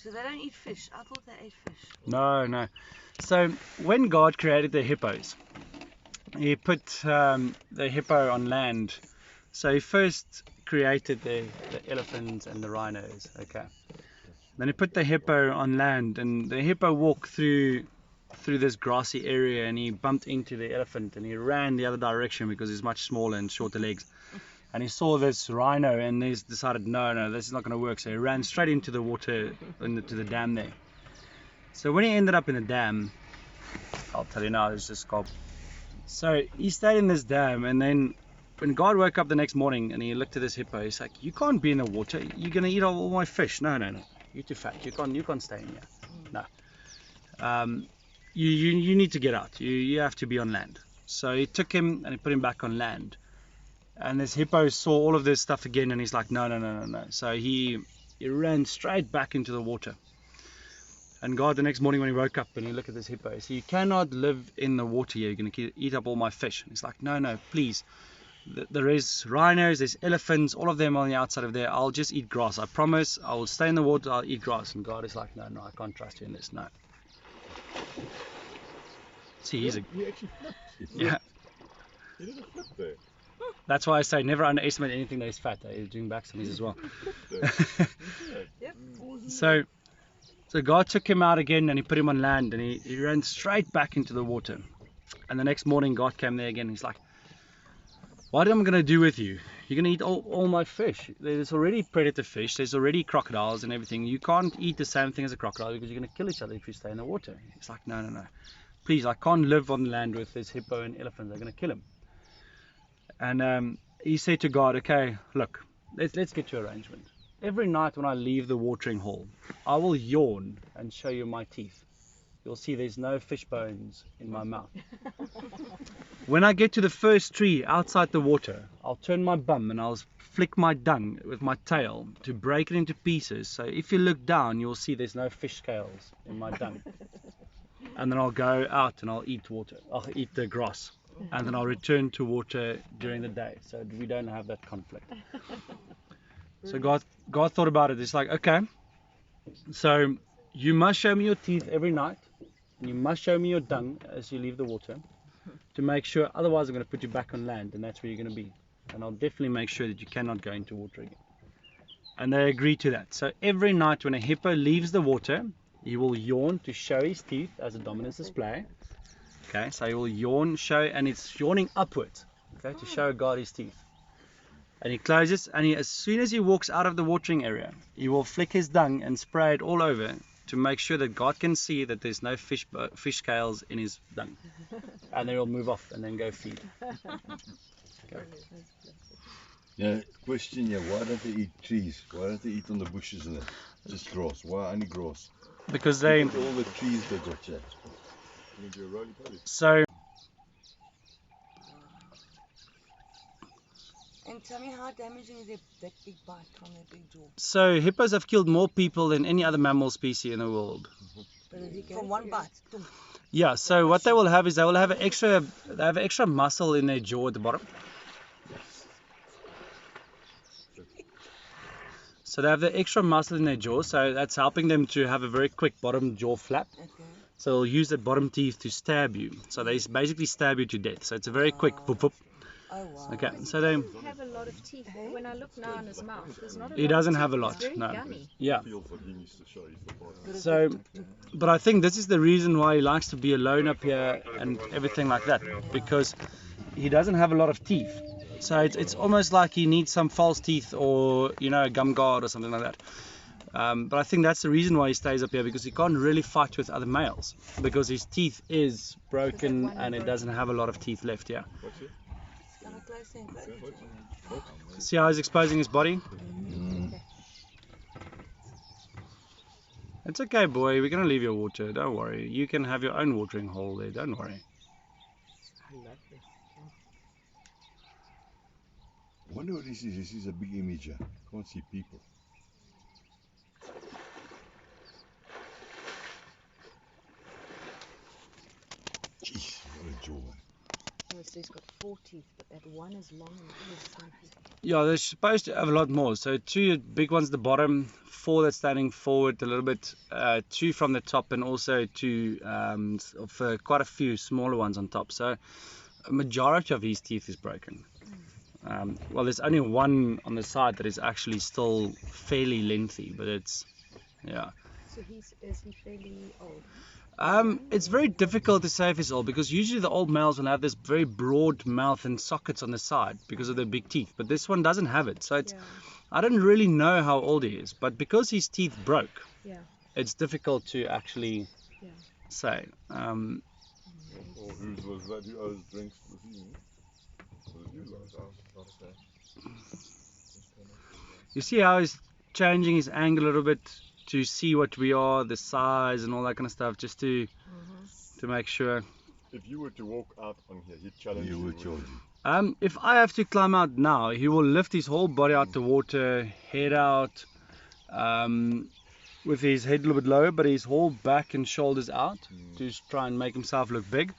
So they don't eat fish. I thought they ate fish. No. So when God created the hippos, he put the hippo on land. So he first created the elephants and the rhinos, okay. Then he put the hippo on land, and the hippo walked through this grassy area, and he bumped into the elephant, and he ran the other direction because he's much smaller and shorter legs. And he saw this rhino, and he decided, no, this is not going to work. So he ran straight into the water, into the dam there. So when he ended up in the dam, I'll tell you now, it's just gone. So he stayed in this dam, and then when God woke up the next morning and he looked at this hippo, he's like, you can't be in the water. You're going to eat all my fish. No. You're too fat. You can't stay in here. No. You need to get out. You have to be on land. So he took him and he put him back on land. And this hippo saw all of this stuff again, and he's like, no. So he ran straight back into the water. And God, the next morning when he woke up and he looked at this hippo, he said, you cannot live in the water here. You're going to eat up all my fish. And he's like, no, please. There is rhinos, there's elephants, all of them on the outside of there. I'll just eat grass. I promise. I will stay in the water. I'll eat grass. And God is like, no, I can't trust you in this. No. See, he's a... He actually flipped. Yeah. He did a flip there. That's why I say never underestimate anything that is fat. He's doing back some as well. Yep. So God took him out again and he put him on land, and he ran straight back into the water. And the next morning God came there again. He's like, what am I going to do with you? You're going to eat all my fish. There's already predator fish. There's already crocodiles and everything. You can't eat the same thing as a crocodile because you're going to kill each other if you stay in the water. He's like, no. Please, I can't live on land with this hippo and elephant. They're going to kill him. And he said to God, okay, look, let's get to arrangement. Every night when I leave the watering hole, I will yawn and show you my teeth. You'll see there's no fish bones in my mouth. When I get to the first tree outside the water, I'll turn my bum and I'll flick my dung with my tail to break it into pieces. So if you look down, you'll see there's no fish scales in my dung. And then I'll go out and I'll eat water. I'll eat the grass. And then I'll return to water during the day, so we don't have that conflict. So God thought about it. It's like, okay, so you must show me your teeth every night, and you must show me your dung as you leave the water to make sure, otherwise I'm going to put you back on land, and that's where you're going to be. And I'll definitely make sure that you cannot go into water again. And they agreed to that. So every night when a hippo leaves the water, he will yawn to show his teeth as a dominance display. Okay, so he will yawn, show, and it's yawning upwards, okay, to show God his teeth. And he closes, and as soon as he walks out of the watering area, he will flick his dung and spray it all over to make sure that God can see that there's no fish scales in his dung. And then he'll move off and then go feed. Okay. Yeah, question here, why don't they eat trees? Why don't they eat on the bushes and that? Just grass. Why only grass? Because they... Look at all the trees they got here. So... And tell me how damaging is that big bite on that big jaw? So hippos have killed more people than any other mammal species in the world. From one bite? Yeah, so what they will have is they have an extra muscle in their jaw at the bottom. So they have the extra muscle in their jaw, so that's helping them to have a very quick bottom jaw flap. Okay. So they'll use that bottom teeth to stab you. So they basically stab you to death. So it's a very quick whoop whoop. Oh wow. Okay, so they have a lot of teeth. When I look now in his mouth, there's not a lot. He doesn't have a It's lot, very no. gummy. Yeah. So, but I think this is the reason why he likes to be alone up here and everything like that, because he doesn't have a lot of teeth. So it's almost like he needs some false teeth or, you know, a gum guard or something like that. But I think that's the reason why he stays up here, because he can't really fight with other males, because his teeth is broken and it doesn't have a lot of teeth left here. See how he's exposing his body? It's okay, boy, we're going to leave your water, don't worry. You can have your own watering hole there, don't worry. I love this. I wonder what this is. This is a big image here. Can't see people. Jeez, what a jaw. so he's got 4 teeth, but that one is long and really stumpy. Yeah, they're supposed to have a lot more. So 2 big ones at the bottom, 4 that's standing forward a little bit, 2 from the top, and also 2 of quite a few smaller ones on top. So a majority of his teeth is broken. Well, there's only one on the side that is actually still fairly lengthy, but it's, yeah. So is he fairly old? It's very difficult to say if he's old, because usually the old males will have this very broad mouth and sockets on the side because of their big teeth, but this one doesn't have it. So it's, I don't really know how old he is, but because his teeth broke, it's difficult to actually say. Oh, whose was that? Who owes drinks this evening? Was it you, Lars? You see how he's changing his angle a little bit to see what we are, the size and all that kind of stuff, just to make sure. If you were to walk out on here, he'd challenge you. would challenge you. If I have to climb out now, he will lift his whole body out the water, head out, with his head a little bit lower, but his whole back and shoulders out to try and make himself look big.